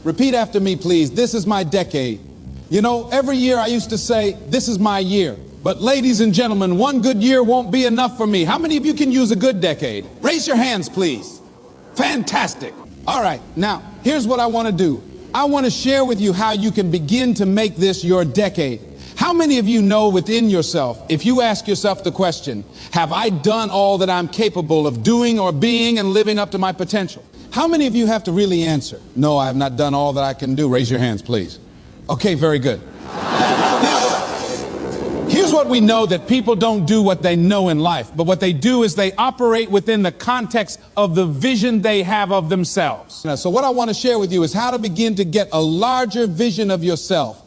Repeat after me, please. This is my decade. You know, every year I used to say, this is my year. But ladies and gentlemen, one good year won't be enough for me. How many of you can use a good decade? Raise your hands, please. Fantastic. All right, now, here's what I want to do. I want to share with you how you can begin to make this your decade. How many of you know within yourself, if you ask yourself the question, have I done all that I'm capable of doing or being and living up to my potential? How many of you have to really answer, no, I have not done all that I can do? Raise your hands, please. Okay, very good. Here's what we know, that people don't do what they know in life, but what they do is they operate within the context of the vision they have of themselves. So what I want to share with you is how to begin to get a larger vision of yourself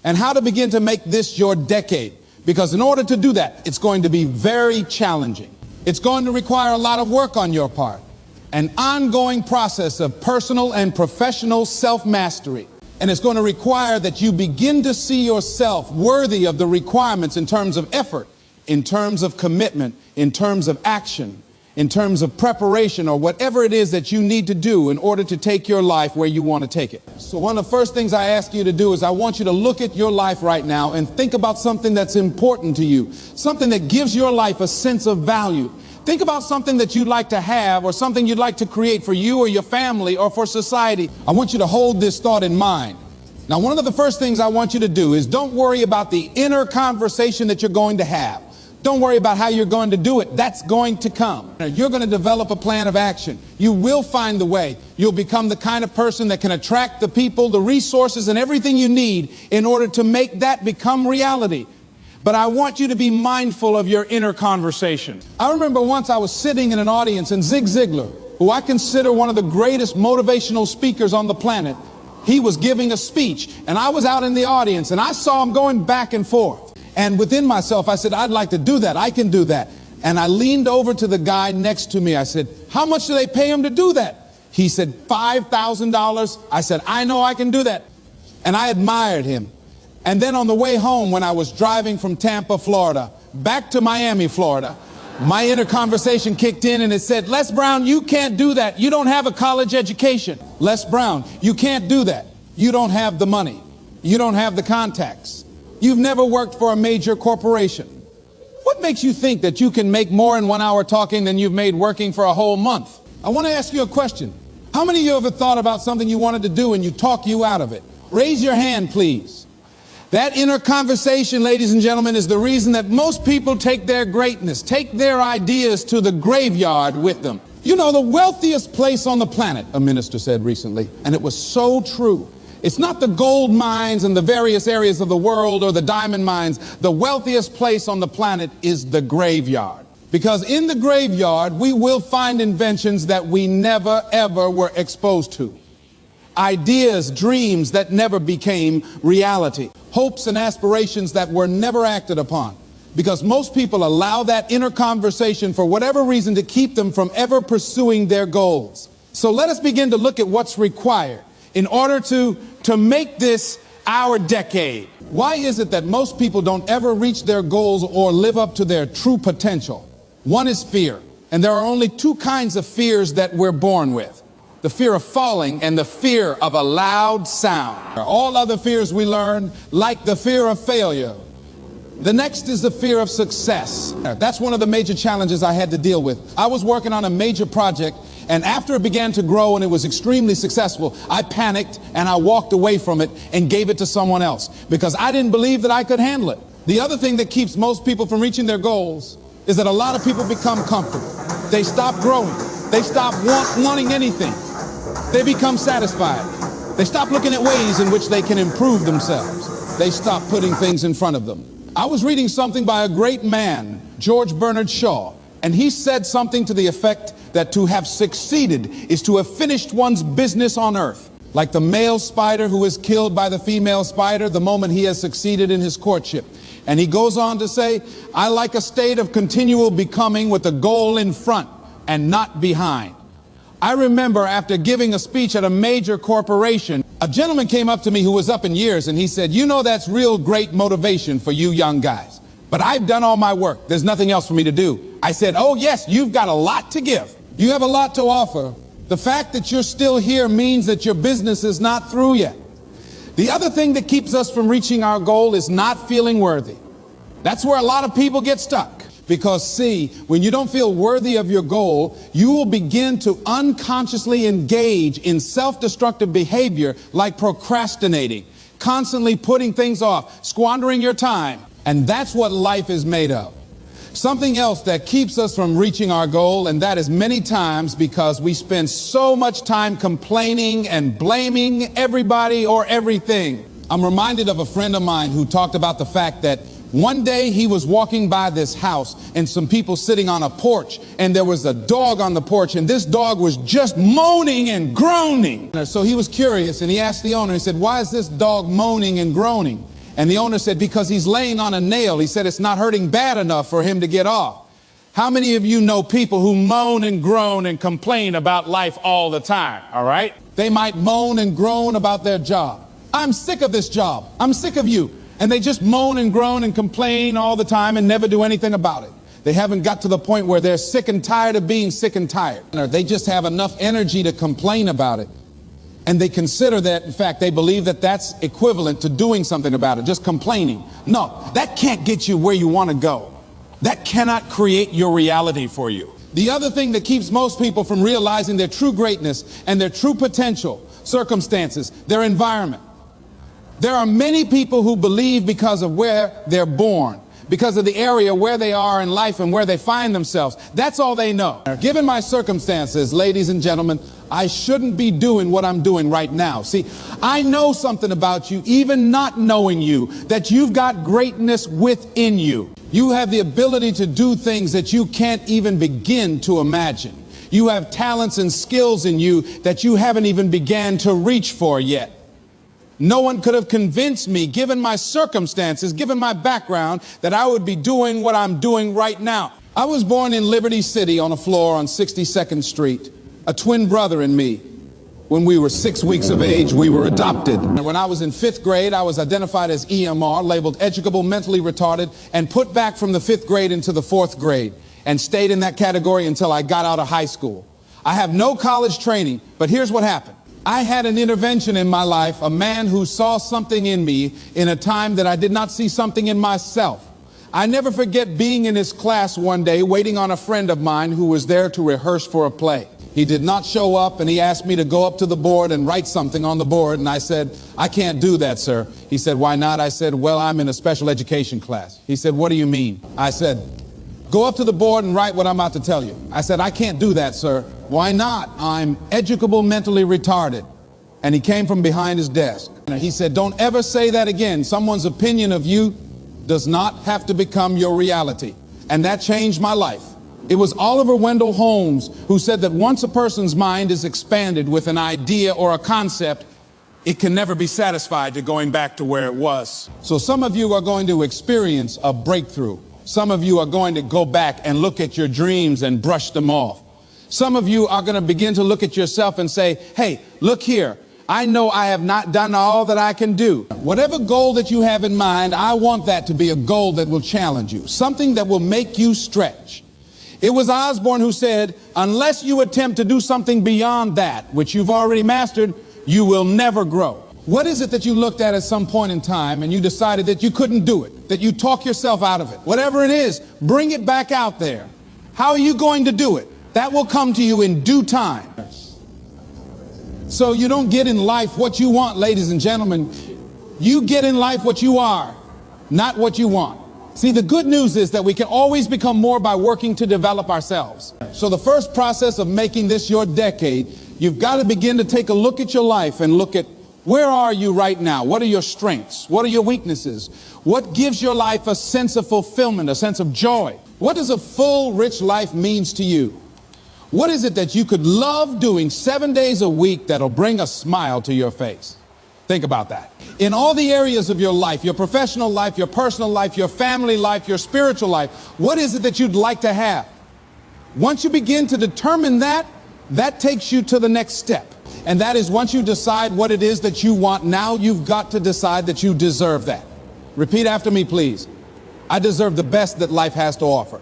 and how to begin to make this your decade. Because in order to do that, it's going to be very challenging. It's going to require a lot of work on your part, an ongoing process of personal and professional self-mastery. And it's going to require that you begin to see yourself worthy of the requirements in terms of effort, in terms of commitment, in terms of action, in terms of preparation, or whatever it is that you need to do in order to take your life where you want to take it. So one of the first things I ask you to do is I want you to look at your life right now and think about something that's important to you, something that gives your life a sense of value. Think about something that you'd like to have or something you'd like to create for you or your family or for society. I want you to hold this thought in mind. Now, one of the first things I want you to do is don't worry about the inner conversation that you're going to have. Don't worry about how you're going to do it. That's going to come. You're going to develop a plan of action. You will find the way. You'll become the kind of person that can attract the people, the resources, and everything you need in order to make that become reality. But I want you to be mindful of your inner conversation. I remember once I was sitting in an audience and Zig Ziglar, who I consider one of the greatest motivational speakers on the planet, he was giving a speech and I was out in the audience and I saw him going back and forth. And within myself, I said, I'd like to do that. I can do that. And I leaned over to the guy next to me. I said, how much do they pay him to do that? He said, $5,000. I said, I know I can do that. And I admired him. And then on the way home, when I was driving from Tampa, Florida, back to Miami, Florida, my inner conversation kicked in and it said, Les Brown, you can't do that. You don't have a college education. Les Brown, you can't do that. You don't have the money. You don't have the contacts. You've never worked for a major corporation. What makes you think that you can make more in 1 hour talking than you've made working for a whole month? I want to ask you a question. How many of you ever thought about something you wanted to do and you talk you out of it? Raise your hand, please. That inner conversation, ladies and gentlemen, is the reason that most people take their greatness, take their ideas to the graveyard with them. You know, the wealthiest place on the planet, a minister said recently, and it was so true. It's not the gold mines in the various areas of the world or the diamond mines. The wealthiest place on the planet is the graveyard. Because in the graveyard, we will find inventions that we never, ever were exposed to. Ideas, dreams that never became reality. Hopes and aspirations that were never acted upon. Because most people allow that inner conversation for whatever reason to keep them from ever pursuing their goals. So let us begin to look at what's required in order to make this our decade. Why is it that most people don't ever reach their goals or live up to their true potential? One is fear. And there are only two kinds of fears that we're born with. The fear of falling and the fear of a loud sound. All other fears we learn, like the fear of failure. The next is the fear of success. That's one of the major challenges I had to deal with. I was working on a major project, and after it began to grow and it was extremely successful, I panicked and I walked away from it and gave it to someone else because I didn't believe that I could handle it. The other thing that keeps most people from reaching their goals is that a lot of people become comfortable. They stop growing. They stop wanting anything. They become satisfied. They stop looking at ways in which they can improve themselves. They stop putting things in front of them. I was reading something by a great man, George Bernard Shaw, and he said something to the effect that to have succeeded is to have finished one's business on earth. Like the male spider who is killed by the female spider the moment he has succeeded in his courtship. And he goes on to say, I like a state of continual becoming with the goal in front and not behind. I remember after giving a speech at a major corporation, a gentleman came up to me who was up in years and he said, you know, that's real great motivation for you young guys. But I've done all my work. There's nothing else for me to do. I said, oh yes, you've got a lot to give. You have a lot to offer, The fact that you're still here means that your business is not through yet. The other thing that keeps us from reaching our goal is not feeling worthy. That's where a lot of people get stuck. Because see, when you don't feel worthy of your goal, you will begin to unconsciously engage in self-destructive behavior like procrastinating, constantly putting things off, squandering your time. And that's what life is made of. Something else that keeps us from reaching our goal, and that is many times because we spend so much time complaining and blaming everybody or everything. I'm reminded of a friend of mine who talked about the fact that one day he was walking by this house and some people sitting on a porch, and there was a dog on the porch, and this dog was just moaning and groaning. So he was curious and he asked the owner, he said, "Why is this dog moaning and groaning?" And the owner said, "Because he's laying on a nail." He said, "It's not hurting bad enough for him to get off." How many of you know people who moan and groan and complain about life all the time? All right. They might moan and groan about their job. "I'm sick of this job. I'm sick of you." And they just moan and groan and complain all the time and never do anything about it. They haven't got to the point where they're sick and tired of being sick and tired. They just have enough energy to complain about it. And they consider that, in fact, they believe that that's equivalent to doing something about it, just complaining. No, that can't get you where you want to go. That cannot create your reality for you. The other thing that keeps most people from realizing their true greatness and their true potential, circumstances, their environment. There are many people who believe because of where they're born, because of the area where they are in life and where they find themselves. That's all they know. Given my circumstances, ladies and gentlemen, I shouldn't be doing what I'm doing right now. See, I know something about you, even not knowing you, that you've got greatness within you. You have the ability to do things that you can't even begin to imagine. You have talents and skills in you that you haven't even began to reach for yet. No one could have convinced me, given my circumstances, given my background, that I would be doing what I'm doing right now. I was born in Liberty City on a floor on 62nd Street, a twin brother and me. When we were 6 weeks of age, we were adopted. And when I was in 5th grade, I was identified as EMR, labeled educable, mentally retarded, and put back from the 5th grade into the 4th grade, and stayed in that category until I got out of high school. I have no college training, but here's what happened. I had an intervention in my life, a man who saw something in me in a time that I did not see something in myself. I never forget being in his class one day, waiting on a friend of mine who was there to rehearse for a play. He did not show up, and he asked me to go up to the board and write something on the board, and I said, "I can't do that, sir." He said, "Why not?" I said, "Well, I'm in a special education class." He said, "What do you mean?" I said, "Go up to the board and write what I'm about to tell you." I said, "I can't do that, sir." "Why not?" "I'm educable, mentally retarded." And he came from behind his desk. And he said, "Don't ever say that again. Someone's opinion of you does not have to become your reality." And that changed my life. It was Oliver Wendell Holmes who said that once a person's mind is expanded with an idea or a concept, it can never be satisfied to going back to where it was. So some of you are going to experience a breakthrough. Some of you are going to go back and look at your dreams and brush them off. Some of you are going to begin to look at yourself and say, "Hey, look here. I know I have not done all that I can do." Whatever goal that you have in mind, I want that to be a goal that will challenge you, something that will make you stretch. It was Osborne who said, "Unless you attempt to do something beyond that, which you've already mastered, you will never grow." What is it that you looked at some point in time and you decided that you couldn't do it, that you talk yourself out of it? Whatever it is, bring it back out there. How are you going to do it? That will come to you in due time. So you don't get in life what you want, ladies and gentlemen. You get in life what you are, not what you want. See, the good news is that we can always become more by working to develop ourselves. So the first process of making this your decade, you've got to begin to take a look at your life and look at where are you right now? What are your strengths? What are your weaknesses? What gives your life a sense of fulfillment, a sense of joy? What does a full, rich life means to you? What is it that you could love doing 7 days a week that'll bring a smile to your face? Think about that. In all the areas of your life, your professional life, your personal life, your family life, your spiritual life, what is it that you'd like to have? Once you begin to determine that, that takes you to the next step. And that is once you decide what it is that you want, now you've got to decide that you deserve that. Repeat after me, please. I deserve the best that life has to offer.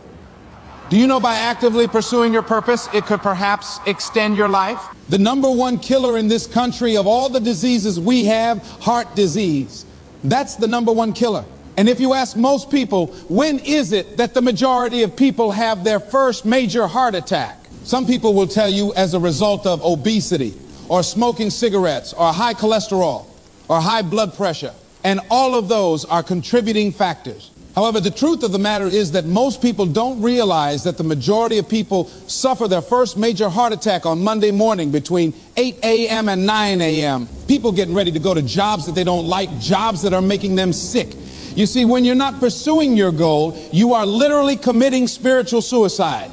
Do you know by actively pursuing your purpose, it could perhaps extend your life? The number one killer in this country of all the diseases we have, heart disease. That's the number one killer. And if you ask most people, when is it that the majority of people have their first major heart attack? Some people will tell you as a result of obesity, or smoking cigarettes, or high cholesterol, or high blood pressure. And all of those are contributing factors. However, the truth of the matter is that most people don't realize that the majority of people suffer their first major heart attack on Monday morning between 8 a.m. and 9 a.m. People getting ready to go to jobs that they don't like, jobs that are making them sick. You see, when you're not pursuing your goal, you are literally committing spiritual suicide.